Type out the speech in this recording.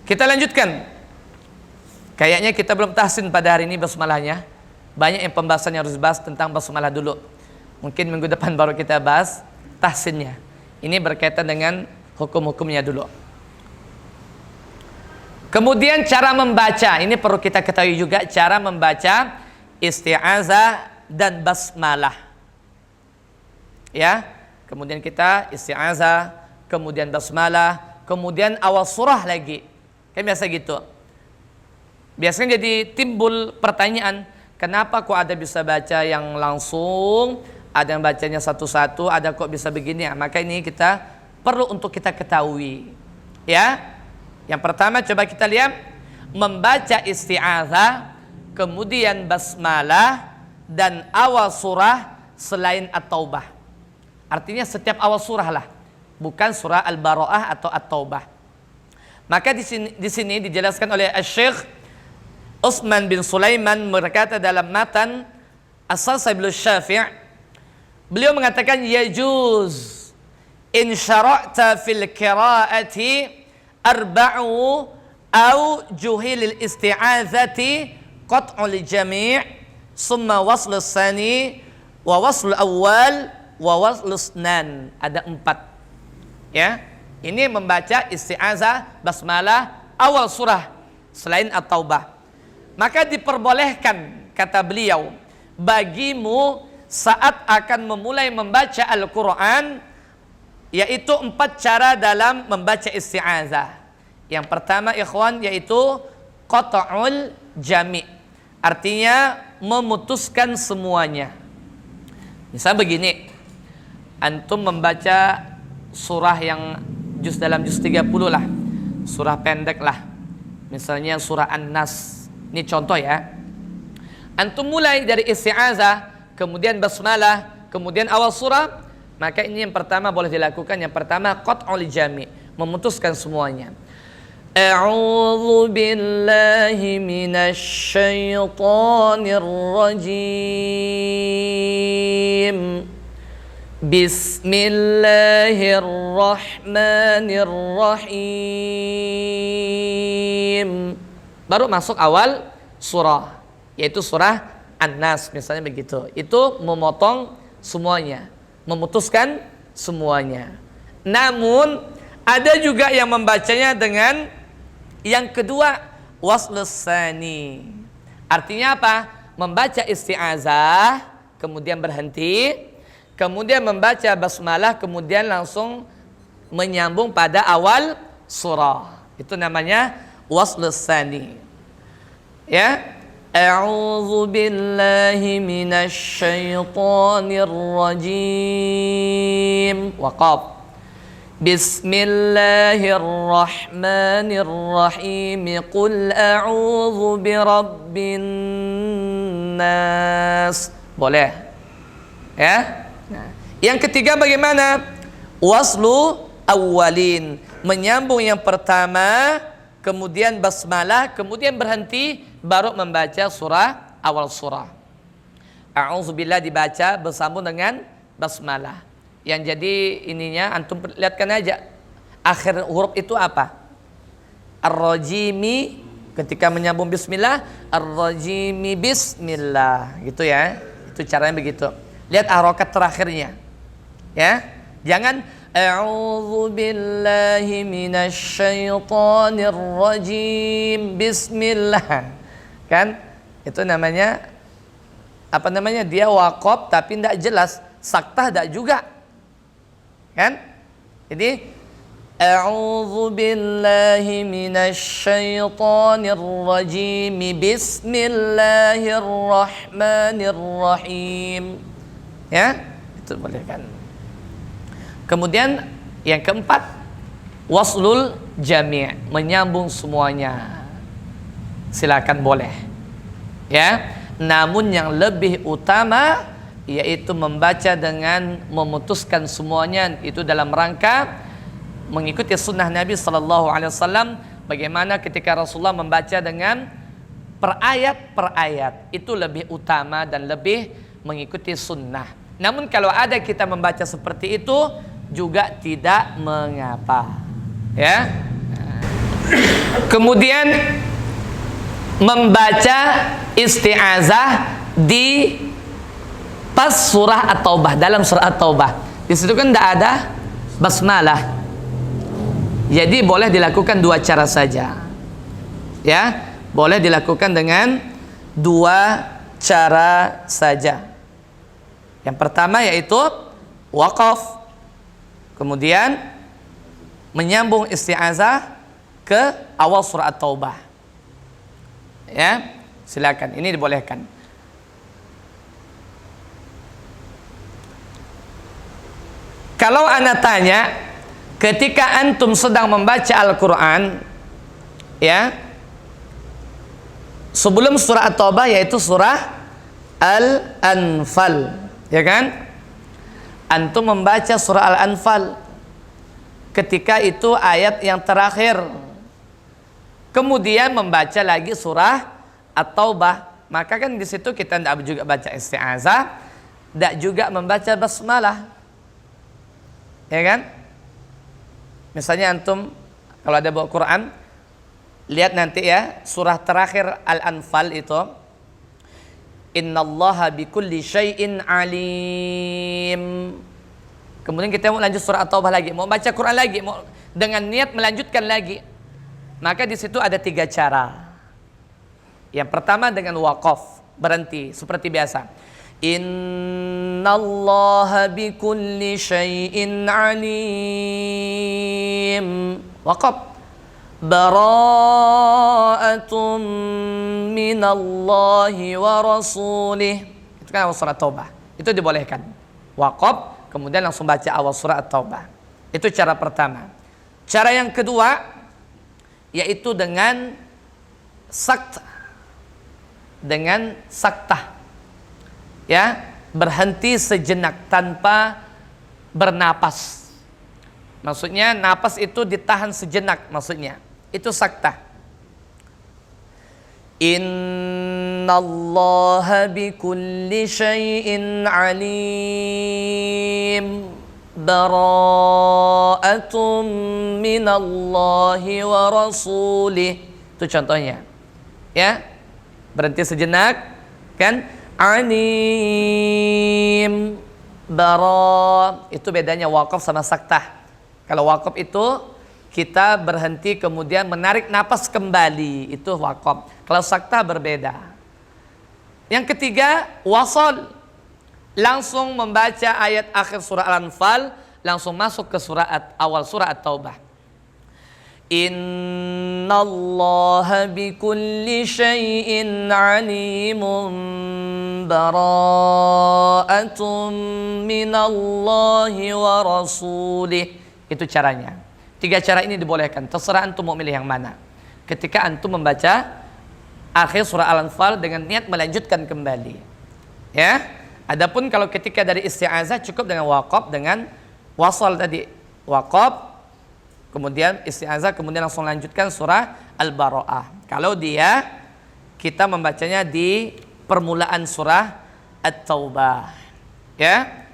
Kita lanjutkan. Kayaknya kita belum tahsin pada hari ini basmalahnya. Banyak yang pembahasan yang harus dibahas tentang basmalah dulu. Mungkin minggu depan baru kita bahas tahsinnya. Ini berkaitan dengan hukum-hukumnya dulu. Kemudian cara membaca. Ini perlu kita ketahui juga cara membaca isti'azah dan basmalah. Ya. Kemudian kita isti'azah, kemudian basmalah, kemudian awal surah lagi. Kan biasa gitu. Biasanya jadi timbul pertanyaan, kenapa kok ada bisa baca yang langsung, ada yang bacanya satu-satu, ada kok bisa begini? Maka ini kita perlu untuk kita ketahui. Ya. Yang pertama coba kita lihat, membaca isti'azah, kemudian basmalah dan awal surah selain At-Taubah. Artinya setiap awal surah lah, bukan surah Al-Bara'ah atau At-Taubah. Maka di sini dijelaskan oleh Syekh Utsman bin Sulaiman berkata dalam matan As-Sabil Syafi', beliau mengatakan yajuz in syara'ta fil qira'ati arba'u au juhilil isti'azati qat'ul jami' summa wasl tsani wa wasl awal wa wasl tsnan. Ada 4. Ya. Ini membaca isti'azah, basmalah, awal surah selain At-Taubah. Maka diperbolehkan, kata beliau, bagimu saat akan memulai membaca Al-Quran, yaitu 4 cara dalam membaca isti'azah. Yang pertama ikhwan, yaitu qat'ul jami'. Artinya memutuskan semuanya. Misal begini, antum membaca surah yang dalam juz 30 lah, surah pendek lah, misalnya surah An-Nas. Ini contoh ya. Antum mulai dari isti'azah, kemudian basmalah, kemudian awal surah, maka ini yang pertama boleh dilakukan. Yang pertama qat'ul jami', memutuskan semuanya. A'udzu billahi minasy syaithanir rajim. Bismillahirrahmanirrahim. Baru masuk awal surah, yaitu surah An-Nas misalnya begitu. Itu memotong semuanya, memutuskan semuanya. Namun ada juga yang membacanya dengan yang kedua, waslus tsani. Artinya apa? Membaca isti'azah, kemudian berhenti, kemudian membaca basmalah, kemudian langsung menyambung pada awal surah. Itu namanya waslus tsani. Ya. A'udzu billahi minasy syaithanir rajim. Waqaf. Bismillahirrahmanirrahim. Qul a'udzu birabbin nas. Boleh. Ya. Nah, yang ketiga bagaimana? Waslu awwalin, menyambung yang pertama, kemudian basmalah, kemudian berhenti, baru membaca surah awal surah. A'udzubillah dibaca bersambung dengan basmalah. Yang jadi ininya antum lihatkan aja, akhir huruf itu apa? Ar-rajimi ketika menyambung bismillah, ar-rajimi bismillah, gitu ya. Itu caranya begitu. Lihat harokat terakhirnya. Ya. Jangan a'udzu billahi minasy syaithanir rajim bismillah. Kan? Itu namanya apa namanya? Dia waqaf tapi tidak jelas, saktah tidak juga. Kan? Jadi a'udzu billahi minasy syaithanir rajim bismillahirrahmanirrahim. Ya, itu boleh kan. Kemudian yang keempat, waslul jami', menyambung semuanya. Silakan boleh. Ya, namun yang lebih utama yaitu membaca dengan memutuskan semuanya, itu dalam rangka mengikuti sunnah Nabi sallallahu alaihi wasallam, bagaimana ketika Rasulullah membaca dengan per ayat itu lebih utama dan lebih mengikuti sunnah. Namun kalau ada kita membaca seperti itu juga tidak mengapa. Ya. Kemudian membaca isti'azah di pas surah At-Taubah, dalam surah At-Taubah. Di situ kan tidak ada basmalah. Jadi boleh dilakukan dua cara saja. Ya, boleh dilakukan dengan dua cara saja. Yang pertama yaitu waqaf, kemudian menyambung isti'azah ke awal surah At-Taubah. Ya, silakan, ini dibolehkan. Kalau ana tanya, ketika antum sedang membaca Al-Quran, ya, sebelum surah At-Taubah yaitu surah Al-Anfal, ya kan? Antum membaca surah Al-Anfal, ketika itu ayat yang terakhir, kemudian membaca lagi surah At-Taubah, maka kan di situ kita tidak juga baca isti'azah, tidak juga membaca basmalah, ya kan? Misalnya antum kalau ada bawa Quran, lihat nanti ya surah terakhir Al-Anfal itu, innallaha bikulli syai'in alim. Kemudian kita mau lanjut surah At-Taubah lagi, mau baca Quran lagi, mau dengan niat melanjutkan lagi. Maka di situ ada tiga cara. Yang pertama dengan waqaf, berhenti seperti biasa. Innallaha bikulli syai'in alim. Waqaf. Bara'atun minallahi wa rasulih. Itu kan awal surah Taubah. Itu dibolehkan. Waqaf, kemudian langsung baca awal surah At-Taubah. Itu cara pertama. Cara yang kedua yaitu dengan saktah. Dengan saktah. Ya, berhenti sejenak tanpa bernapas. Maksudnya napas itu ditahan sejenak, maksudnya. Itu saktah. Innallaha bikulli syai'in alim. Bara'atun minallahi wa rasulih. Itu contohnya. Ya. Berhenti sejenak, kan? Alim. Bara. Itu bedanya waqaf sama saktah. Kalau waqaf itu kita berhenti kemudian menarik napas kembali, itu waqaf. Kalau saktah berbeda. Yang ketiga, wasal. Langsung membaca ayat akhir surah Al-Anfal, langsung masuk ke awal surah At-Taubah. Innallaha bikulli syai'in alimun. Bara'atun minallahi wa rasulih. Itu caranya. Tiga cara ini dibolehkan. Terserah antum mau milih yang mana. Ketika antum membaca akhir surah Al-Anfal dengan niat melanjutkan kembali. Ya. Adapun kalau ketika dari isti'azah cukup dengan waqaf, dengan wasal tadi. Waqaf, kemudian isti'azah, kemudian langsung lanjutkan surah Al-Bara'ah. Kalau dia kita membacanya di permulaan surah At-Taubah. Ya.